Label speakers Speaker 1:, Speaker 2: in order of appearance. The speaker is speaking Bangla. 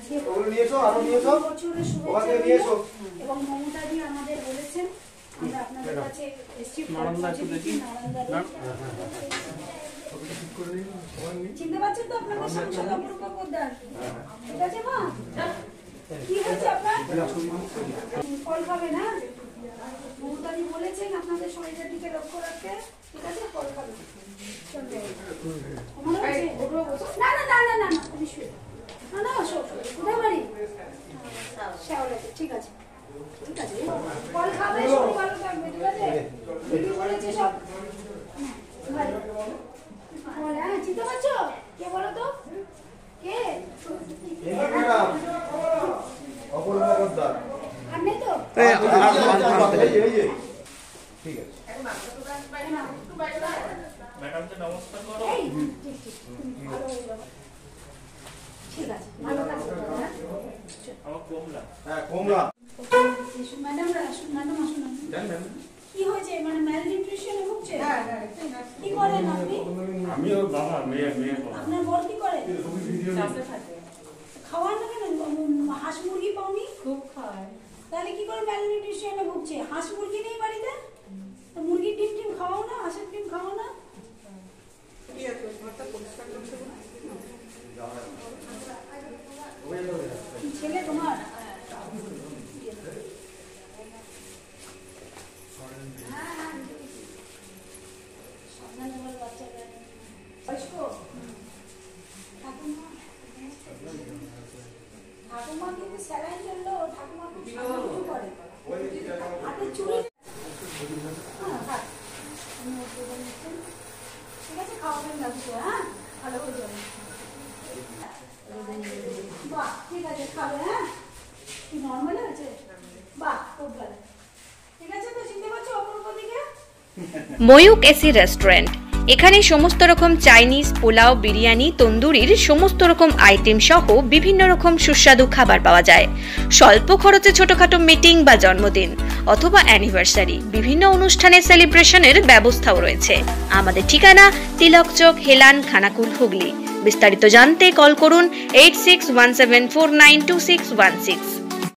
Speaker 1: বছরের শুভেচ্ছা এবং মমতাদি আমাদের বলেছেন আমরা আপনাদের কাছে চিনতে পারছেন তো আপনাদের সাংসদ অপরূপ পোদ্দার? ঠিক আছে মা? কি হয়েছে আপনার? ফল খাবে না? মমতাদি বলেছেন আপনাদের শরীরের দিকে লক্ষ্য রাখতে। ঠিক আছে, ফল খাবে। না না না না না না তুমি শুয়ে না না আসো কোথায় বাড়ি? শ্যাওলাতে। ঠিক আছে ঠিক আছে, ফল খাবে, শরীর ভালো থাকবে। ঠিক আছে, দিদি বলেছে সব। হ্যাঁ, চিনতে পারছো? কে বলো তো? কে? আর নেই তো? ঠিক আছে ম্যাডামকে নমস্কার করো। ঠিক আছে, ভালো থাকো। আমার কমলা। হ্যাঁ কমলা। ম্যাডাম আসুন। কি হয়েছে? মানে ম্যালনিউট্রিশনে ভুগছে? হ্যাঁ হ্যাঁ। কি করেন আপনি? আমি ওর বাবা। মেয়ে আপনার বর কি করে? চাষে থাকে। খাওয়ান না কেন? হাঁস মুরগি পাওনি? খুব খায়। তাহলে কি করে ম্যালনিউট্রিশনে ভুগছে? হাঁস মুরগি নেই বাড়িতে? তো মুরগির ডিম খাওয়াও না, হাঁসের ডিম খাওয়াও না? ছেলে তোমার? ঠাকুমা কিন্তু স্যালাইন চললো, ঠাকুমা খুব সাহায্য করে। হাতে চুড়ি। ঠিক আছে, খাওয়াবেন না কিছু। হ্যাঁ, ভালো করে যাবেন। বাহ, ঠিক আছে, খাবে। হ্যাঁ, কি নর্মাল আছে? বাহ, খুব ভালো। ঠিক আছে, তো চিনতে পারছো অপরূপ দিকে?
Speaker 2: Mayuk AC restaurant. এখানে সমস্ত রকম চাইনিজ, পোলাও, বিরিয়ানি, তন্দুরির সমস্ত রকম আইটেম সহ বিভিন্ন রকম সুস্বাদু খাবার পাওয়া যায়। স্বল্প খরচে ছোটখাটো মিটিং বা জন্মদিন অথবা অ্যানিভার্সারি, বিভিন্ন অনুষ্ঠানের সেলিব্রেশনের ব্যবস্থাও রয়েছে। আমাদের ঠিকানা তিলক চক, হেলান, খানাকুল, হুগলি। বিস্তারিত জানতে কল করুন 8617492616।